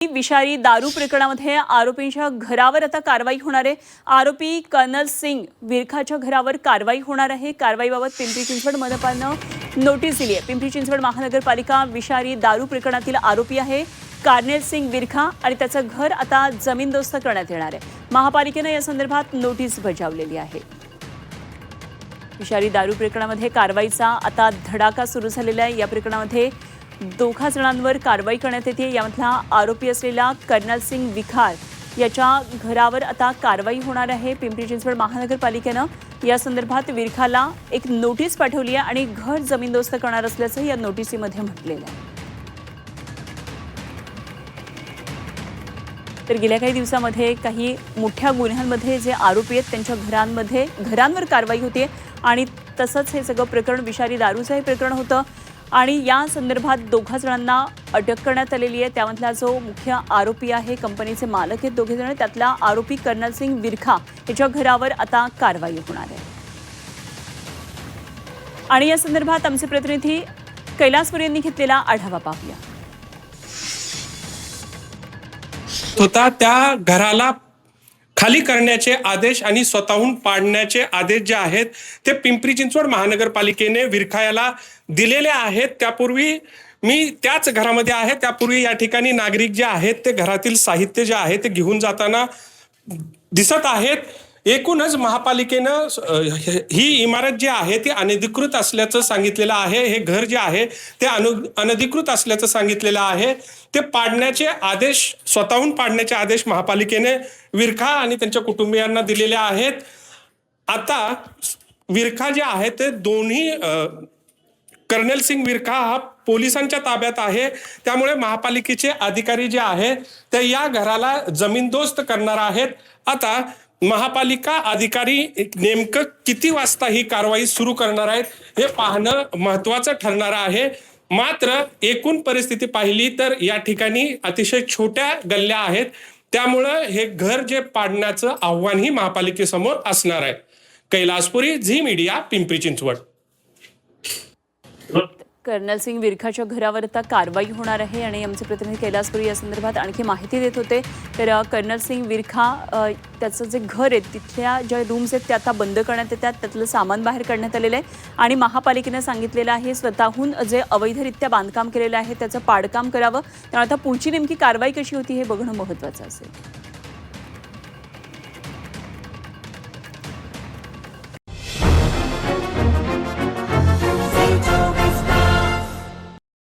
विषारी दारू प्रकरणामध्ये आरोपींच्या घरावर आता कारवाई होणार आहे। आरोपी कर्नल सिंग विरखाच्या घरावर कारवाई होणार आहे। कारवाईबाबत पिंपरी चिंचवड मनपानं नोटीस दिली आहे। पिंपरी चिंचवड महानगरपालिका विषारी दारू प्रकरणातील आरोपी आहे कर्नल सिंग विरखा आणि त्याचं घर आता जमीनदोस्त करण्यात येणार आहे। महापालिकेने या संदर्भात नोटीस बजावलेली आहे। विषारी दारू प्रकरणामध्ये कारवाईचा आता धडाका सुरू झालेला आहे। या प्रकरणामध्ये दोघा जणांवर कारवाई करण्यात येते। यामधला आरोपी असलेला कर्नल सिंग विखार याच्या घरावर आता कारवाई होणार आहे। पिंपरी चिंचवड महानगरपालिकेनं या संदर्भात विरखाला एक नोटीस पाठवली आहे आणि घर जमीनदोस्त करणार असल्याचं या नोटीसीमध्ये म्हटलेलं आहे। तर गेल्या काही दिवसांमध्ये काही मोठ्या गुन्ह्यांमध्ये जे आरोपी आहेत त्यांच्या घरांवर कारवाई होते आणि तसंच हे सगळं प्रकरण विषारी दारूचं हे प्रकरण होतं आणि या संदर्भात दोघा जणांना अटक करण्यात आलेली आहे। त्यामधला जो मुख्य आरोपी आहे कंपनीचे मालक आहेत दोघे जण, त्यातला आरोपी कर्नल सिंग विरखा याच्या घरावर आता कारवाई होणार आहे। आणि या संदर्भात आमचे प्रतिनिधी कैलासपुरी यांनी घेतलेला आढावा पाहूया। होता त्या घराला खाली करण्याचे आदेश आणि स्वतःहून पाडण्याचे आदेश जे आहेत ते पिंपरी चिंचवड महानगरपालिकेने विरखा याला दिलेले आहेत। त्यापूर्वी मी त्याच घरामध्ये आहे। त्यापूर्वी या ठिकाणी नागरिक जे आहेत ते घरातील साहित्य जे आहे ते घेऊन जाताना दिसत आहेत। एकूणच महापालिकेनं ही इमारत जी आहे ती अनधिकृत असल्याचं सांगितलेलं आहे। हे घर जे आहे ते अनधिकृत असल्याचं सांगितलेलं आहे। ते पाडण्याचे आदेश, स्वतःहून पाडण्याचे आदेश महापालिकेने विरखा आणि त्यांच्या कुटुंबियांना दिलेले आहेत। आता विरखा जे आहे ते दोन्ही कर्नल सिंग विरखा हा पोलिसांच्या ताब्यात आहे। त्यामुळे महापालिकेचे अधिकारी जे आहेत ते या घराला जमीनदोस्त करणार आहेत। आता महापालिका अधिकारी नेमकं किती वाजता ही कारवाई सुरू करणार आहेत हे पाहणं महत्त्वाचं ठरणार आहे। मात्र एकूण परिस्थिती पाहिली तर या ठिकाणी अतिशय छोट्या गल्ल्या आहेत। त्यामुळं हे घर जे पाडण्याचं आव्हानही महापालिकेसमोर असणार आहे। Kailaspuri, Zee Media, Pimpri Chinchwad. Colonel Singh विरखाच्या घरावर आता कारवाई होणार आहे आणि आमचे प्रतिनिधी कैलासपुरी या संदर्भात आणखी माहिती देत होते। तर कर्नल सिंग विरखा त्याचं जे घर आहे तिथल्या ज्या रूम्स आहेत त्या आता बंद करण्यात येतात, त्यातलं सामान बाहेर काढण्यात आलेलं आहे आणि महापालिकेने सांगितलेलं आहे स्वतःहून जे अवैधरित्या बांधकाम केलेलं आहे त्याचं पाडकाम करावं। त्यामुळे आता पुढची नेमकी कारवाई कशी होती हे बघणं महत्त्वाचं असेल।